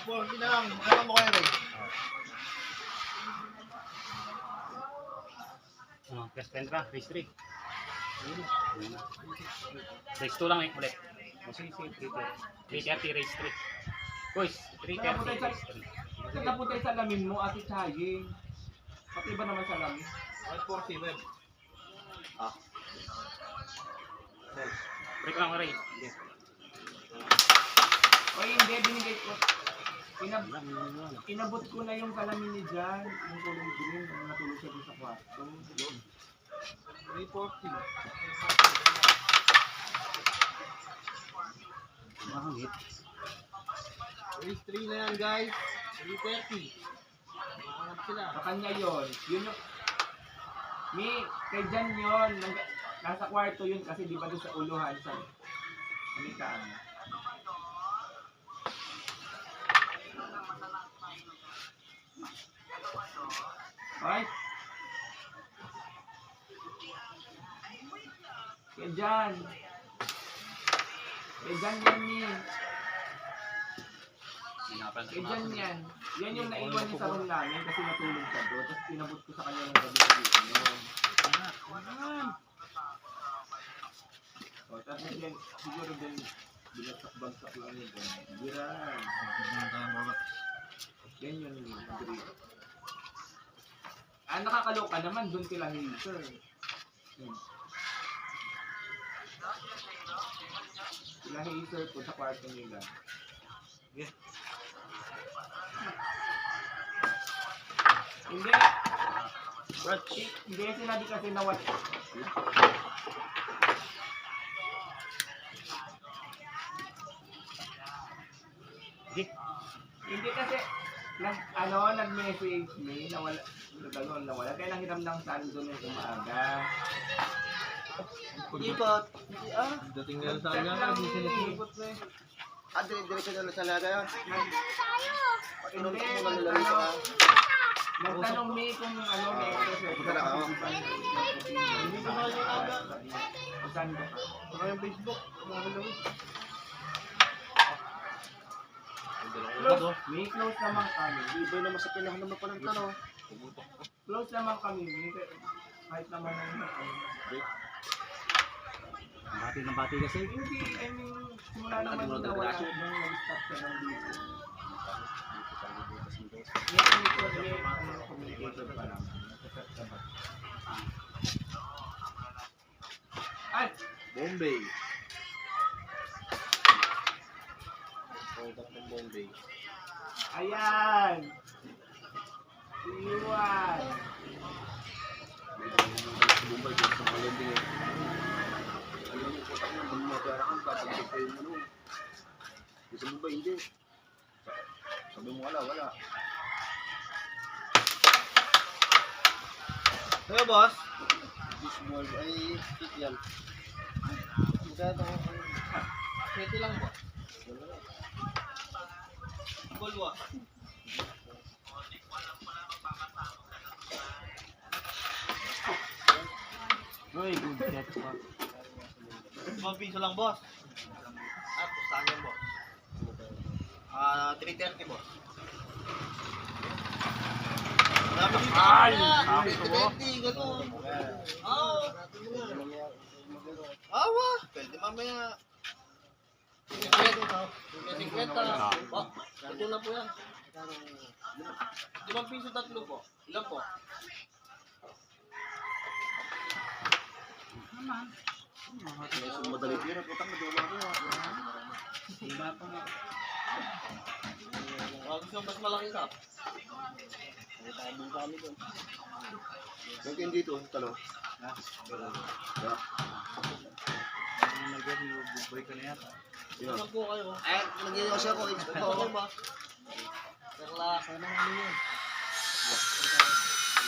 340 na lang. Ano mo kayo rin? Plus 10 ka, race 3. Race 2 lang eh, ulit. Sige, 330 race 3. Boys, 330 race 3. Kasi napunta yung salamin mo, ati Chaying. Pati ba naman salamin? 140, web. Break lang Ray. Oy, hindi, binigay ko. Inabot ko na yung salamin ni Jan, yung kulong green, kung natulog siya dun sa kwarto. 340. Race 3 na yan guys. 330. Makahanap sila. Sa kanya yun. Yun yung... Kay Jan yun. Nasa kwarto yun kasi di ba doon sa uluhan sa... Amikaan. Alright? Kay Jan. Kay Jan yan yun. Kay Jan yan. Yan yung naiwan niya sa room namin kasi natulog siya doon. Tapos pinabot ko sa kanya ng gabi sa dito noon. O, tapos yan, siguro din binagsak-bagsak lang yun. Giran. Yan yun yung agree. Nakakaloka naman doon kila Hazer. Kila Hazer po sa kwarto nila. Yeah. Hindi. Hindi sinabi kasi na what. Hindi kasi nag-message me na wala. Kaya nanghiram ng sando ng umaga. Ikot. Dating na sa kanya. Ikot na eh. Diretso na sa laga yun. Hindi, nagtanong me kung ano may exercise. Hindi ko na yung aga. Saan ka? Saka yung Facebook. May close naman kami. Iba naman sa pinahan naman pa ng tanong. Close naman kami. Kahit naman ang Bati ng bati kasi. hindi, I mean, simula naman na wala nung nag-stop siya ng dito. May communication pa lang. At, Bombay. Product ng Bombay. ayan! Iwan! Bombay dito sa Malending eh. Alam mo, putak na, magmagarakan ka, pag-prepare mo nun. Sa Bombay, hindi. Sabi mo, wala. Kaya boss? This ball ay hit yan. Magkano? 20 lang po. Bolwa. Uy, good catch pa. 5 piso lang boss. Pustahan yan boss. 330 boss. Marami dito. Ay, 20, gano'n. Awa, pwede mamaya. 50. Ito na po yan. 5 piso tatlo po. Ilan po? Madali pira, putang na doon ako. iba pa nga. Gusto mas malaki ka. Huwag dito, talo. Nag-boy ka na yata. Saan po kayo? Ay, nagyayo siya ko. Ito ba? Perla. Sana ano yun?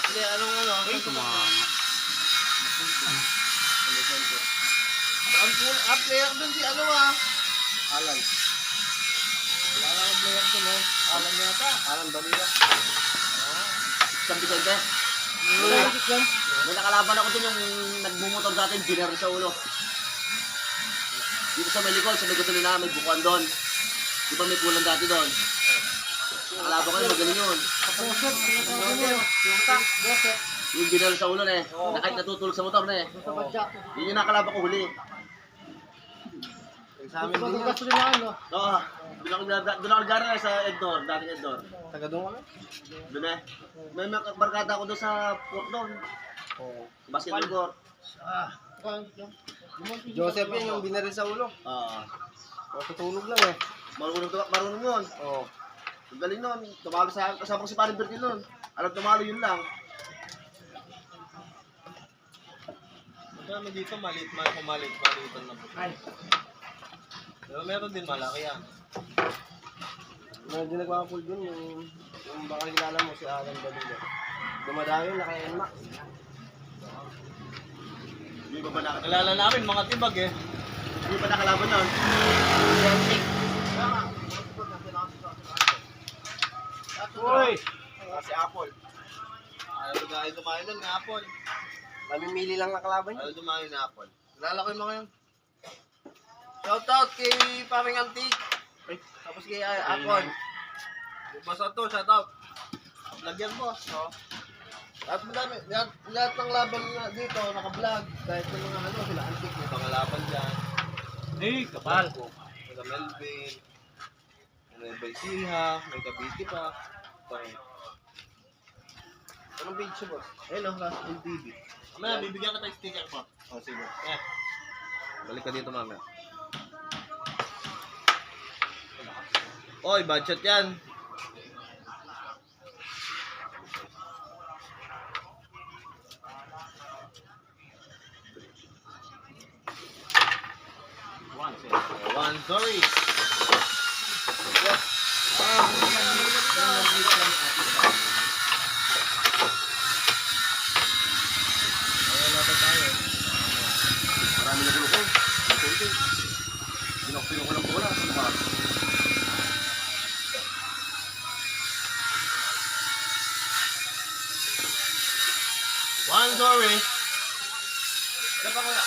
Hindi, anong ano? Ay, kumama. Ang player dun si ano Alan. Wala na ang player dun Alan yata. Alan Balila. Isang Vicente. May nakalaban ako dun yung nagmumotor sa atin, dinner sa ulo. Dito sa Melicol, sa may gasolina, may bukuan doon. Di ba may pulang dati doon? Kalaban kayo, magaling yun. Joseph, sinasabi mo. Yung tak, Joseph. Yung binalo sa ulo na eh. Na kahit natutulog sa motor na eh. Sa badyak. Yun yung nakalaban ko huli. Sa amin din yan. Gusto nila ano? Oo. Doon ako nagara sa Ednor, dating Ednor. Taga doon kami. Doon eh. May barkada ako doon sa port doon. Oo. Basketball court. Joseph yan yung binaril sa ulo. Oo. O, tutulog lang eh. Marunong yun. Oo. Ang galing nun. Tumalo sa kasama ko si Paring Bertil nun. Alam tumalo yun lang. Kami dito, maliit maliitan na po. Ay, Pero meron din malaki yan. Meron din nagpapapul dun, yung baka kilala mo si Alan Balila. Dumadayo na kay Enmax. Hindi ba nakalaban? Kilala namin mga tibag eh. Hindi ba nakalaban nun? uy! Si Apple. Ayaw dumayo nun, ng Apple. Mamimili lang ng kalaban niya. Ayaw dumayo ng Apple. Kilala ko yung mga yun. Shoutout kay Paming Antique. Tapos kay Apple. Yung boss to, shoutout. Lagyan boss. No? At madami, lahat ng laban na dito, naka-vlog. Kahit ng mga ano, sila Antique, may pangalaban dyan. Eh, kapal. May ka Melvin. May Baisiha, may Kabiti pa. Anong page siya, boss? Ayun, Rascal TV. Mamaya, bibigyan ka tayo sticker pa. Oh, sige. Balik ka dito, mamaya. Oy, budget yan. One, sorry. Marami na grupo. Pinok ko lang bola sa mukha. One, sorry. Ano pa kaya?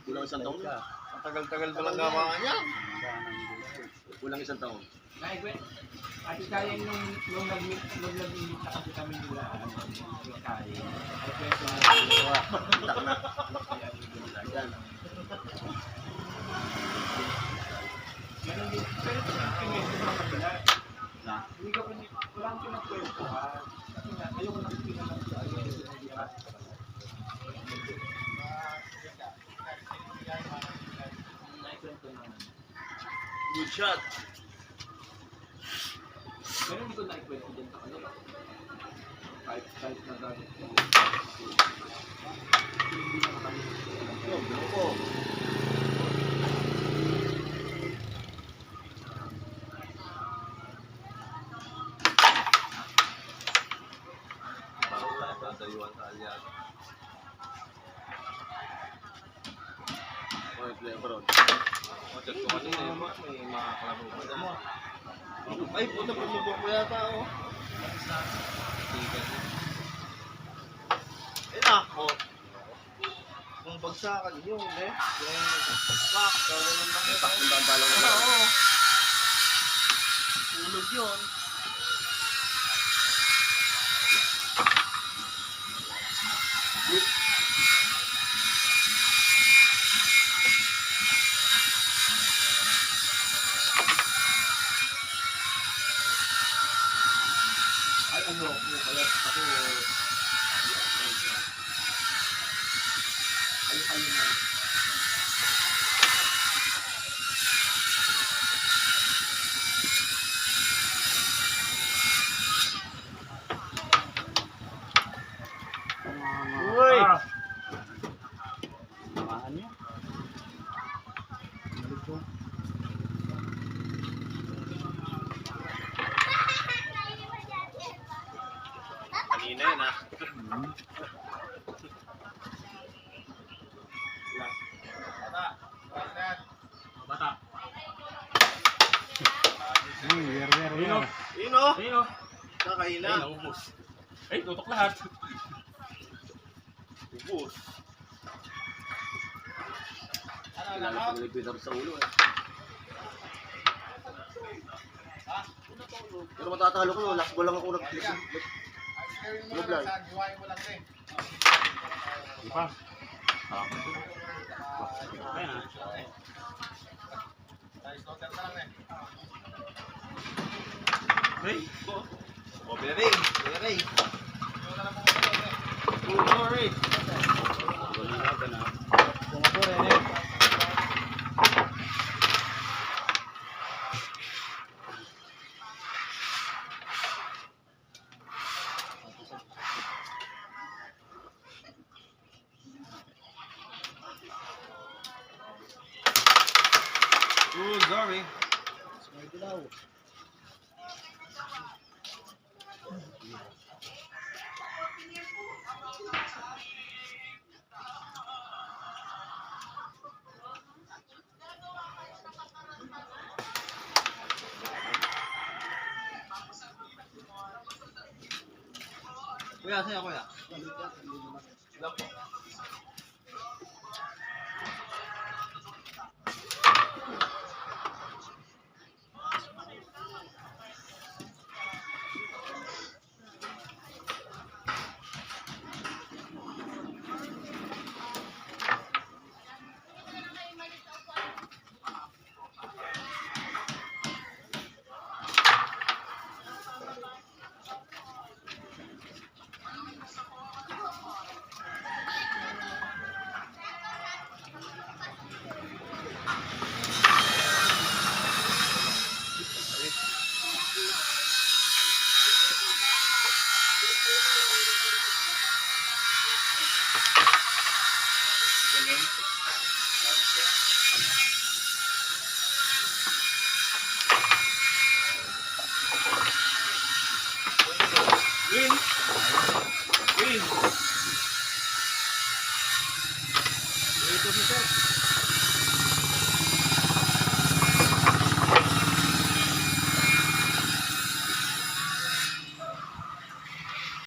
Kulang isang taon. Tagal-tagal pa lang gawa niya. Kulang isang taon. Ati kaya nung nag-meet na kasi kami nila, yung kaya. Ay, kwento na. Yan. Meron din, pero pinag-kwento sa kanila. Na? Hindi ko wala akong pinag-kwento ha. Kasi nga, ayoko na pinag-kwento sa kanila. Good shot. Pero hindi ko na-kwento din sa kanila. Kahit na dati. Hindi na kami. Yung grupo. Tatayuan sa aliado. Okay, play abroad. Check ko kanina yung may mga kalaro pa dyan. Ay, puta, pumubok ko yata ako. Ayun na, oh. Kung bagsakan yun, eh. Pak, gawin ng mga Pak, yung bambala mo. Oo. Tulog yun. Ay, ano, kaya ako, kayo na. Uy! Samahan niya. Kanina yun, ah. Bata. Yun, oh. Ayun o. Nakahina. Ayun, naubos. Ay, tutok lahat. Ubus. Kailangan pag-liquidar sa ulo eh. Pero matatalo ko, last ball lang ako nag-listen. Lublan. Di pa. Ayan ah. Hey, oh, Billy. Billy. Oh, sorry. Ganun natin ah. Bumabura yan eh. Oh, sorry. May dilaw. Kuya, sa'yo, kuya. Lang po.